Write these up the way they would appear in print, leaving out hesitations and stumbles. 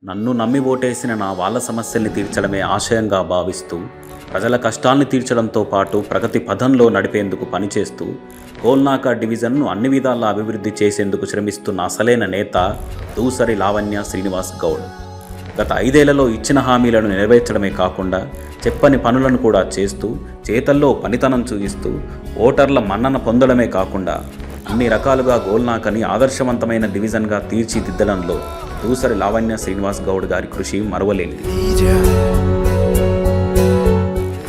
నన్ను నమ్మి ఓటేసిన నా వాళ్ళ సమస్యల్ని తీర్చడమే ఆశయంగా భావిస్తూ ప్రజల కష్టాల్ని తీర్చడంతో పాటు ప్రగతి పథంలో నడిపేందుకు పనిచేస్తూ గోల్నాక డివిజన్ను అన్ని విధాలా అభివృద్ధి చేసేందుకు శ్రమిస్తున్న అసలైన నేత దూసరి లావణ్య శ్రీనివాస్ గౌడ్. గత 5 ఏళ్లలో ఇచ్చిన హామీలను నెరవేర్చడమే కాకుండా చెప్పని పనులను కూడా చేస్తూ చేతల్లో పనితనం చూపిస్తూ ఓటర్ల మన్నన పొందడమే కాకుండా అన్ని రకాలుగా గోల్నాకని ఆదర్శవంతమైన డివిజన్గా తీర్చిదిద్దడంలో దూసరి లావణ్య శ్రీనివాస్ గౌడ్ గారి కృషి మరువలేనిది.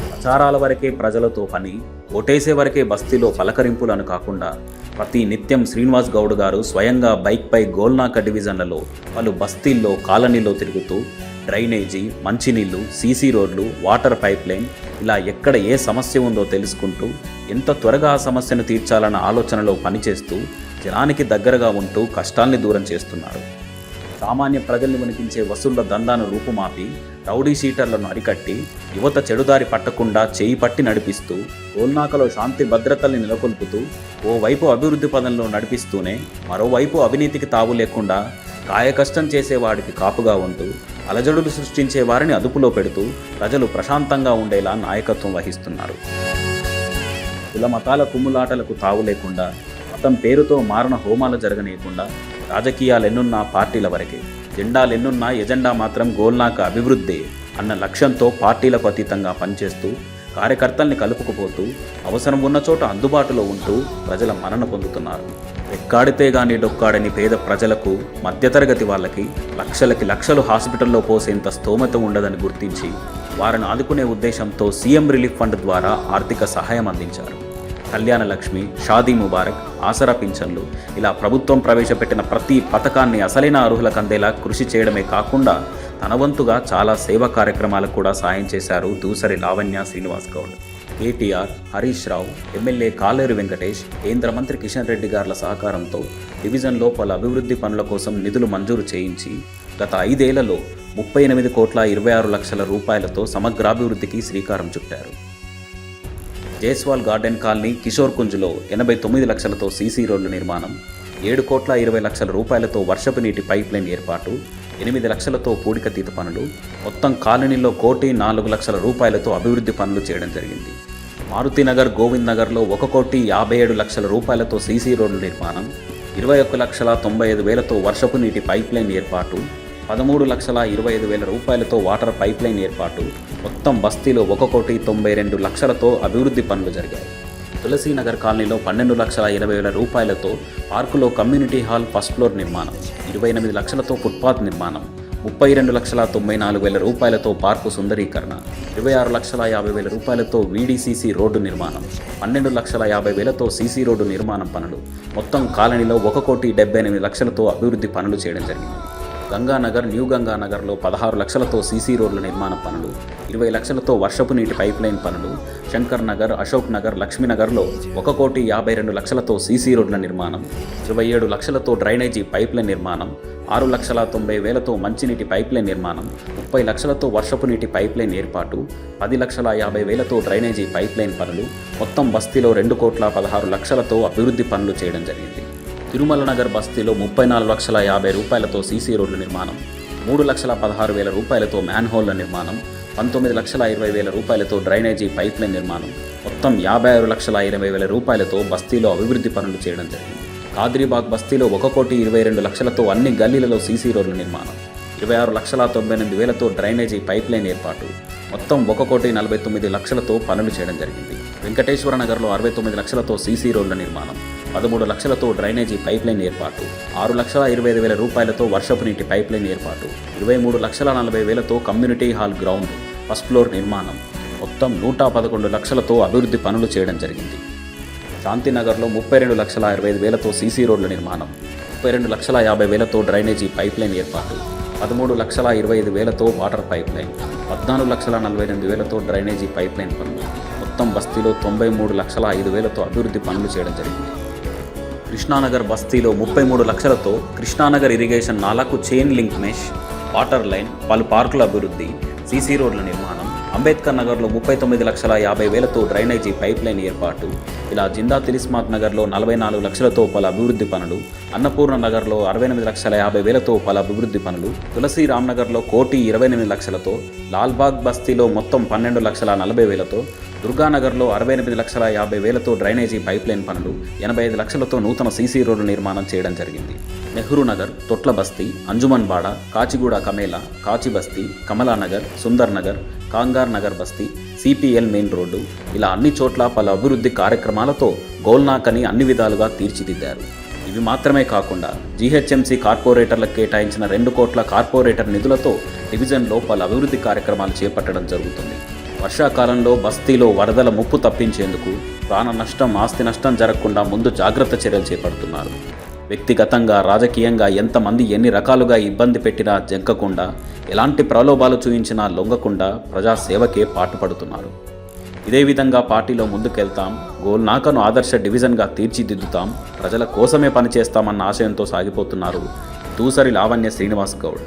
ప్రచారాల వరకే ప్రజలతో పని, ఓటేసే వరకే బస్తీలో పలకరింపులను కాకుండా ప్రతి నిత్యం శ్రీనివాస్ గౌడ్ గారు స్వయంగా బైక్పై గోల్నాక డివిజన్లలో పలు బస్తీల్లో కాలనీలో తిరుగుతూ డ్రైనేజీ, మంచినీళ్లు, సీసీ రోడ్లు, వాటర్ పైప్ లైన్ ఇలా ఎక్కడ ఏ సమస్య ఉందో తెలుసుకుంటూ ఎంత త్వరగా ఆ సమస్యను తీర్చాలన్న ఆలోచనలో పనిచేస్తూ జనానికి దగ్గరగా ఉంటూ కష్టాల్ని దూరం చేస్తున్నారు. సామాన్య ప్రజల్ని వణికించే వసూళ్ల దందాను రూపుమాపి రౌడీ షీటర్లను అరికట్టి యువత చెడుదారి పట్టకుండా చేయి పట్టి నడిపిస్తూ గోల్నాకలో శాంతి భద్రతల్ని నెలకొల్పుతూ ఓవైపు అభివృద్ధి పదంలో నడిపిస్తూనే మరోవైపు అవినీతికి తావు లేకుండా కాయకష్టం చేసేవాడికి కాపుగా ఉంటూ అలజడులు సృష్టించే వారిని అదుపులో పెడుతూ ప్రజలు ప్రశాంతంగా ఉండేలా నాయకత్వం వహిస్తున్నారు. కుల మతాల కుమ్ములాటలకు తావు లేకుండా, మతం పేరుతో మారణ హోమాలు జరగనీయకుండా రాజకీయాలెన్నున్నా పార్టీల వరకే, జెండాలెన్నున్నా ఎజెండా మాత్రం గోల్నాక అభివృద్ధి అన్న లక్ష్యంతో పార్టీలకు అతీతంగా పనిచేస్తూ కార్యకర్తల్ని కలుపుకుపోతూ అవసరం ఉన్న చోట అందుబాటులో ఉంటూ ప్రజల మన్నన పొందుతున్నారు. ఎక్కాడితే గానీ డొక్కాడని పేద ప్రజలకు, మధ్యతరగతి వాళ్ళకి లక్షలకి లక్షలు హాస్పిటల్లో పోసేంత స్తోమత ఉండదని గుర్తించి వారిని ఆదుకునే ఉద్దేశంతో సీఎం రిలీఫ్ ఫండ్ ద్వారా ఆర్థిక సహాయం అందించారు. కళ్యాణ లక్ష్మి, షాదీ ముబారక్, ఆసరా పింఛన్లు ఇలా ప్రభుత్వం ప్రవేశపెట్టిన ప్రతి పథకాన్ని అసలైన అర్హులకు అందేలా కృషి చేయడమే కాకుండా తన వంతుగా చాలా సేవా కార్యక్రమాలకు కూడా సాయం చేశారు దూసరి లావణ్య శ్రీనివాస్ గౌడ్. కేటీఆర్, హరీష్ రావు, ఎమ్మెల్యే కాలేరు వెంకటేష్, కేంద్ర మంత్రి కిషన్ రెడ్డి గార్ల సహకారంతో డివిజన్లో పలు అభివృద్ధి పనుల కోసం నిధులు మంజూరు చేయించి గత 5 ఏళ్లలో 38,26,00,000 రూపాయలతో సమగ్రాభివృద్ధికి శ్రీకారం చుట్టారు. జైస్వాల్ గార్డెన్ కాలనీ, కిషోర్ కుంజ్లో 89 లక్షలతో సీసీ రోడ్ల నిర్మాణం, 7,20,00,000 రూపాయలతో వర్షపు నీటి పైప్ లైన్ ఏర్పాటు, 8 లక్షలతో పూడికతీత పనులు, మొత్తం కాలనీలో 1,04,00,000 రూపాయలతో అభివృద్ధి పనులు చేయడం జరిగింది. మారుతినగర్, గోవింద్ నగర్లో 1,57,00,000 రూపాయలతో సీసీ రోడ్ల నిర్మాణం, 21,95,000తో వర్షపు నీటి పైప్ లైన్ ఏర్పాటు, 13,25,000 రూపాయలతో వాటర్ పైప్ లైన్ ఏర్పాటు, మొత్తం బస్తీలో 1,92,00,000తో అభివృద్ధి పనులు జరిగాయి. తులసీనగర్ కాలనీలో 12,20,000 రూపాయలతో పార్కులో కమ్యూనిటీ హాల్ ఫస్ట్ ఫ్లోర్ నిర్మాణం, 28 లక్షలతో ఫుట్పాత్ నిర్మాణం, 32,94,000 రూపాయలతో పార్కు సుందరీకరణ, 26,50,000 రూపాయలతో వీడీసీసీ రోడ్డు నిర్మాణం, 12,50,000తో సీసీ రోడ్డు నిర్మాణం పనులు, మొత్తం కాలనీలో 1,78,00,000తో అభివృద్ధి పనులు చేయడం జరిగింది. గంగానగర్, న్యూ గంగానగర్లో 16 లక్షలతో సీసీ రోడ్ల నిర్మాణ పనులు, 20 లక్షలతో వర్షపు నీటి పైప్ లైన్ పనులు, శంకర్ నగర్, అశోక్ నగర్, లక్ష్మీనగర్లో 1,52,00,000తో సీసీ రోడ్ల నిర్మాణం, 27 లక్షలతో డ్రైనేజీ పైప్ లైన్ నిర్మాణం, 6,90,000తో మంచినీటి పైప్ లైన్ నిర్మాణం, 30 లక్షలతో వర్షపు నీటి పైప్ లైన్ ఏర్పాటు, 10,50,000తో డ్రైనేజీ పైప్ లైన్ పనులు, మొత్తం బస్తీలో 2,16,00,000తో అభివృద్ధి పనులు చేయడం జరిగింది. తిరుమల నగర్ బస్తీలో 34,50,000 రూపాయలతో సీసీ రోడ్ల నిర్మాణం, 3,16,000 రూపాయలతో మ్యాన్ హోళ్ల నిర్మాణం, 19,20,000 రూపాయలతో డ్రైనేజీ పైప్ లైన్ నిర్మాణం, మొత్తం 56,20,000 రూపాయలతో బస్తీలో అభివృద్ధి పనులు చేయడం జరిగింది. కాద్రీబాగ్ బస్తీలో 1,22,00,000తో అన్ని గల్లీలలో సీసీ రోడ్ల నిర్మాణం, 26,98,000తో డ్రైనేజీ పైప్ లైన్ ఏర్పాటు, మొత్తం 1,49,00,000తో పనులు చేయడం జరిగింది. వెంకటేశ్వర నగర్లో 69 లక్షలతో సీసీ రోడ్ల నిర్మాణం, 13 లక్షలతో డ్రైనేజీ పైప్ లైన్ ఏర్పాటు, 6,25,000 రూపాయలతో వర్షపు నీటి పైప్ లైన్ ఏర్పాటు, 23,40,000తో community hall ground first floor నిర్మాణం, మొత్తం 111 లక్షలతో అభివృద్ధి పనులు చేయడం జరిగింది. శాంతినగర్లో 32,65,000తో సీసీ రోడ్ల నిర్మాణం, 32,50,000తో డ్రైనేజీ పైప్ లైన్ ఏర్పాటు, 13,25,000తో వాటర్ పైప్ లైన్, 14,48,000తో డ్రైనేజీ పైప్ లైన్ పనులు, మొత్తం బస్తీలో 93,05,000తో అభివృద్ధి పనులు చేయడం జరిగింది. కృష్ణానగర్ బస్తీలో 33 లక్షలతో కృష్ణానగర్ ఇరిగేషన్ నాలాకు chain link mesh, water line, పలు పార్కుల అభివృద్ధి, సీసీ రోడ్ల నిర్మాణం, అంబేద్కర్ నగర్లో 39,50,000తో డ్రైనేజీ పైప్ లైన్ ఏర్పాటు, ఇలా జిందా తిలిస్మాత్ నగర్లో 44 లక్షలతో పలు అభివృద్ధి పనులు, అన్నపూర్ణ నగర్లో 68,50,000తో పలు అభివృద్ధి పనులు, తులసి రామ్నగర్లో 1,28,00,000తో, లాల్బాగ్ బస్తీలో మొత్తం 12,40,000తో, దుర్గానగర్లో 68,50,000తో డ్రైనేజీ పైప్లైన్ పనులు, 85 లక్షలతో నూతన సీసీ రోడ్డు నిర్మాణం చేయడం జరిగింది. నెహ్రూ నగర్, తొట్ల బస్తీ, అంజుమన్ బాడ, కాచిగూడ కమేలా, కాచి బస్తీ, కమలానగర్, సుందర్ నగర్, కాంగార్ నగర్ బస్తీ, సిపిఎల్ మెయిన్ రోడ్డు, ఇలా అన్ని చోట్ల పలు అభివృద్ధి కార్యక్రమాలతో గోల్నాకని అన్ని విధాలుగా తీర్చిదిద్దారు. ఇవి మాత్రమే కాకుండా జీహెచ్ఎంసీ కార్పొరేటర్లకు కేటాయించిన 2 కోట్ల కార్పొరేటర్ నిధులతో డివిజన్లో పలు అభివృద్ధి కార్యక్రమాలు చేపట్టడం జరుగుతుంది. వర్షాకాలంలో బస్తీలో వరదల ముప్పు తప్పించేందుకు ప్రాణ నష్టం, ఆస్తి నష్టం జరగకుండా ముందు జాగ్రత్త చర్యలు చేపడుతున్నారు. వ్యక్తిగతంగా, రాజకీయంగా ఎంతమంది ఎన్ని రకాలుగా ఇబ్బంది పెట్టినా జంకకుండా, ఎలాంటి ప్రలోభాలు చూయించినా లొంగకుండా ప్రజాసేవకే పాటుపడుతున్నారు. ఇదే విధంగా పార్టీలో ముందుకెళ్తాం, గోల్నాకను ఆదర్శ డివిజన్గా తీర్చిదిద్దుతాం, ప్రజల కోసమే పనిచేస్తామన్న ఆశయంతో సాగిపోతున్నారు దూసరి లావణ్య శ్రీనివాస్ గౌడ్.